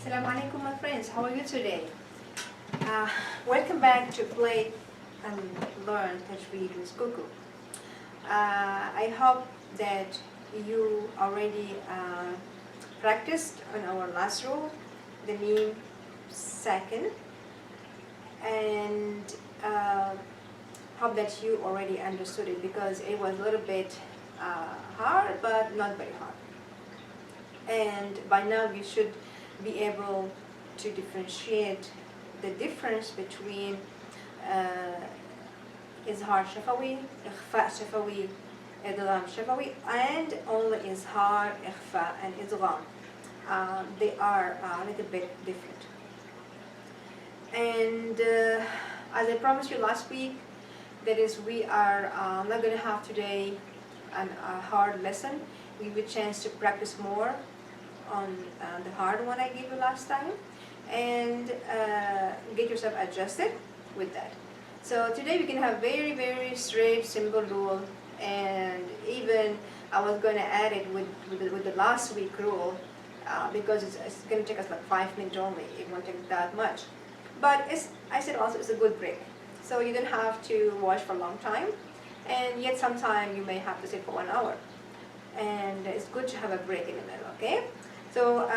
Assalamu alaikum, my friends. How are you today? Welcome back to Play and Learn Tajweed with Koko. I hope that you already practiced on our last rule, the Meem second, and hope that you already understood it because it was a little bit hard, but not very hard. And by now you should be able to differentiate the difference between إظهار شفوي, إخفاء شفوي, إدغام شفوي, and only إظهار, إخفاء, and إدغام. They are a little bit different. And as I promised you last week, that is, we are not going to have today a hard lesson. We have a chance to practice more on the hard one I gave you last time, and get yourself adjusted with that. So today we can have very straight, simple rule, and even I was going to add it with the last week rule because it's going to take us like 5 minutes only. It won't take that much. But I said also it's a good break. So you don't have to watch for a long time, and yet sometime you may have to sit for 1 hour. And it's good to have a break in the middle, okay? So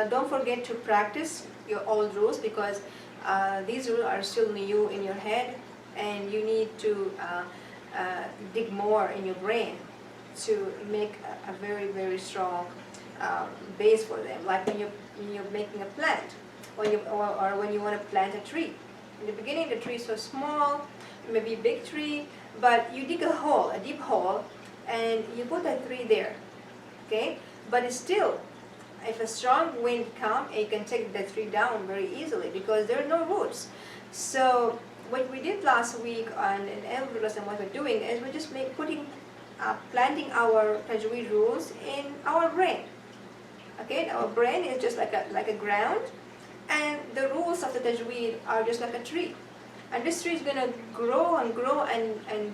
don't forget to practice your old rules because these rules are still new in your head, and you need to dig more in your brain to make a very strong base for them. Like when you're making a plant, or when you want to plant a tree. In the beginning, the tree is so small, maybe a big tree, but you dig a hole, a deep hole, and you put that tree there, okay? But it's still, if a strong wind comes, it can take the tree down very easily because there are no roots. So what we did last week on in every lesson, what we're doing is we're just planting our Tajweed rules in our brain. Okay, our brain is just like a ground, and the rules of the Tajweed are just like a tree. And this tree is going to grow and grow and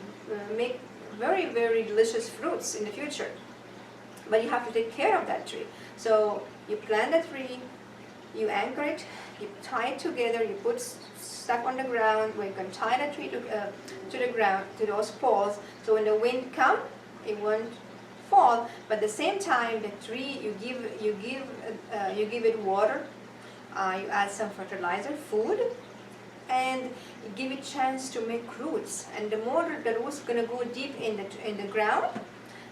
make very delicious fruits in the future. But you have to take care of that tree. So you plant the tree, you anchor it, you tie it together, you put stuff on the ground where you can tie the tree to the ground, to those poles. So when the wind comes, it won't fall. But at the same time, the tree, you give it water, you add some fertilizer, food, and you give it chance to make roots. And the more the roots are going to go deep in the ground,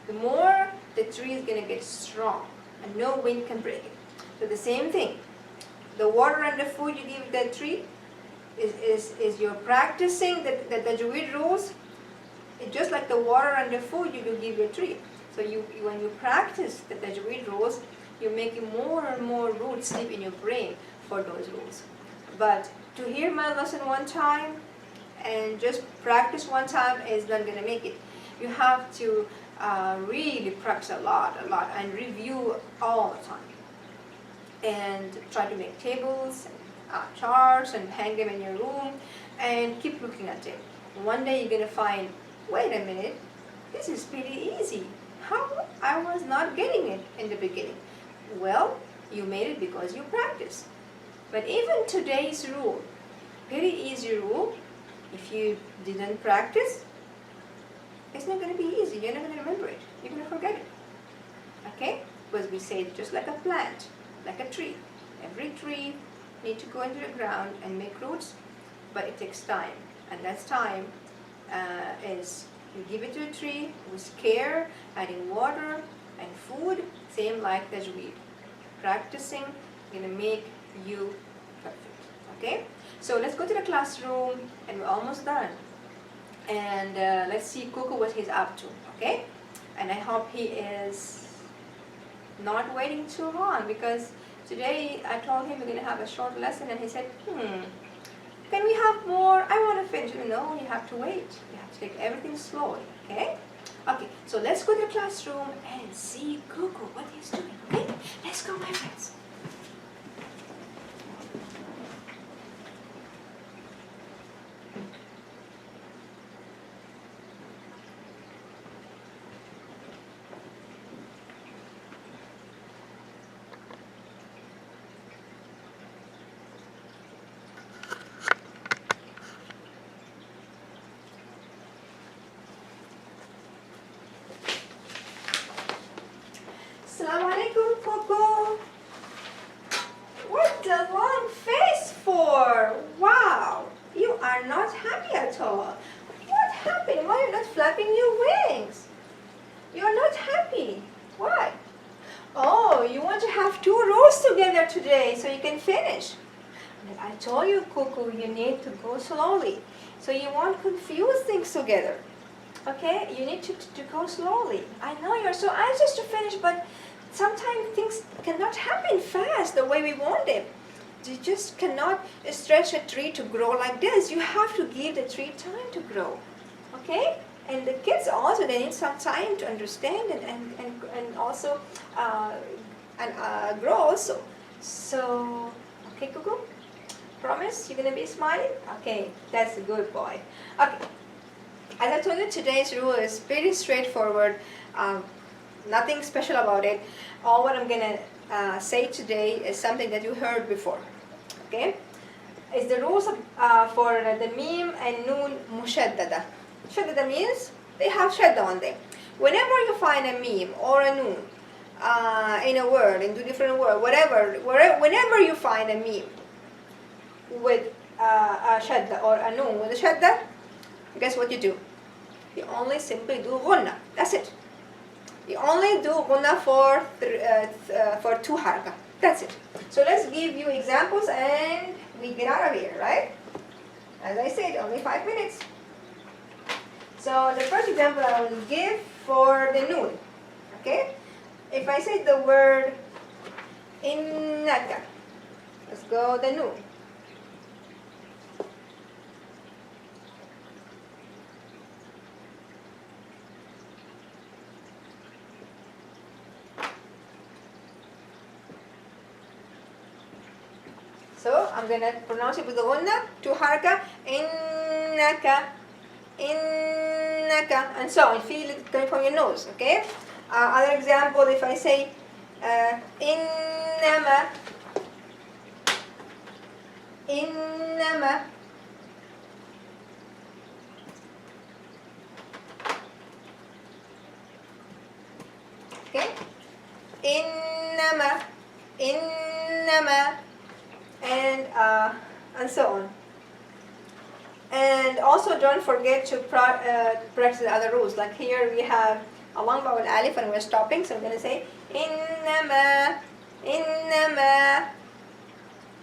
the more the tree is going to get strong, and no wind can break it. So the same thing, the water and the food you give the tree is you're practicing the Tajweed rules. It's just like the water and the food you give your tree. So when you practice the Tajweed rules, you're making more and more roots deep in your brain for those rules. But to hear my lesson one time and just practice one time is not going to make it. You have to really practice a lot and review all the time, and try to make tables, charts, and hang them in your room, and keep looking at it. One day you're going to find, wait a minute, this is pretty easy. How I was not getting it in the beginning? Well, you made it because you practiced. But even today's rule, very easy rule, if you didn't practice, it's not going to be easy. You're not going to remember it. You're going to forget it. Okay? Because we say just like a plant, like a tree. Every tree needs to go into the ground and make roots, but it takes time. And that time is you give it to a tree with care, adding water and food, same like Tajweed. Practicing is going to make you perfect. Okay? So let's go to the classroom, and we're almost done. And let's see Koko what he's up to, okay? And I hope he is not waiting too long, because today I told him we're going to have a short lesson, and he said, can we have more? I want to finish. No, you have to wait. You have to take everything slowly, okay? Okay, so let's go to the classroom and see Koko what he's doing, okay? Let's go, my friends. the long face for? Wow, you are not happy at all. What happened? Why are you not flapping your wings? You are not happy. Why? Oh, you want to have 2 rows together today so you can finish. But I told you, Koko, you need to go slowly. So you won't confuse things together. Okay? You need to go slowly. I know you're so anxious to finish, but sometimes things cannot happen fast the way we want it. You just cannot stretch a tree to grow like this. You have to give the tree time to grow. Okay? And the kids also, they need some time to understand and also grow also. So, okay, Koko? Promise you're going to be smiling? Okay, that's a good boy. Okay. As I told you, today's rule is pretty straightforward. Nothing special about it. All what I'm going to say today is something that you heard before. Okay? It's the rules for the Meem and Noon Mushaddadah. Mushaddadah means they have shadda on them. Whenever you find a Meem or a Noon in a word, in 2 different words, whenever you find a Meem with a shadda or a Noon with a shadda, guess what you do? You only simply do ghunna. That's it. You only do ghunna for 2 haraka. That's it. So let's give you examples and we get out of here, right? As I said, only 5 minutes. So the first example I will give for the noon. Okay? If I say the word innaka, let's go the noon. So I'm gonna pronounce it with the ghunna, 2 haraka, innaka, innaka, and so on. Feel it coming from your nose, okay? Other example, if I say innama, innama, okay? Innama, innama, and so on. And also don't forget to practice the other rules. Like here we have a long vowel alif and we're stopping, so I'm going to say innama, innama,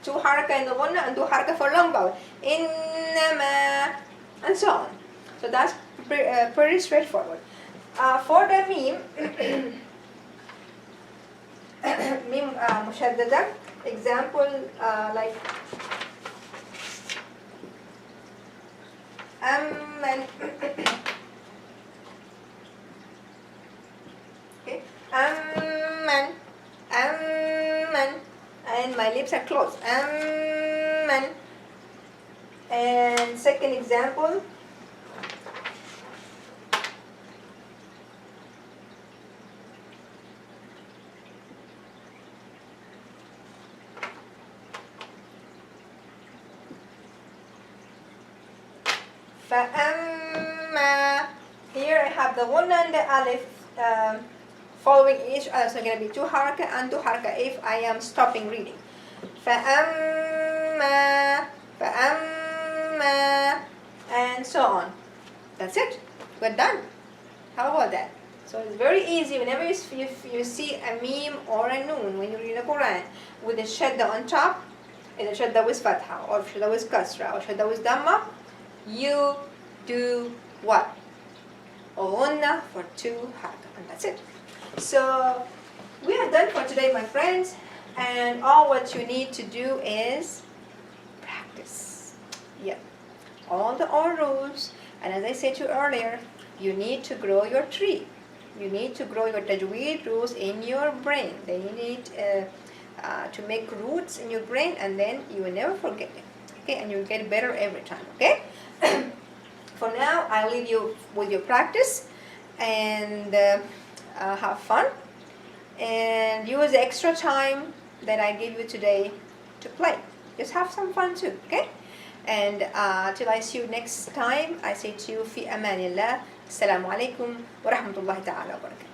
2 haraka in the ghunna and 2 haraka for long vowel. Innama, and so on. So that's pretty straightforward. For the Meem, Meem Mushaddadah, example like and okay, and my lips are closed. And second example, فَأَمَّا. Here I have the ghunna and the alif following each other, so it's going to be 2 haraka and 2 haraka if I am stopping reading. فَأَمَّا, فَأَمَّا, and so on. That's it. We're done. How about that? So it's very easy. Whenever you see a Meem or a Noon when you read the Quran with a shadda on top, and a shadda with fatha, or shadda with kasra, or shadda with dhamma, you do what? Ghunna for 2 haraka, and that's it. So we are done for today, my friends, and all what you need to do is practice. Yeah, all the rules, and as I said to you earlier, you need to grow your tree. You need to grow your Tajweed rules in your brain. They need to make roots in your brain, and then you will never forget it. Okay, and you'll get better every time. Okay. For now, I'll leave you with your practice and have fun and use the extra time that I give you today to play. Just have some fun too, okay? And till I see you next time, I say to you, fi amanillah. Assalamu alaikum wa rahmatullahi ta'ala wa barakatuh.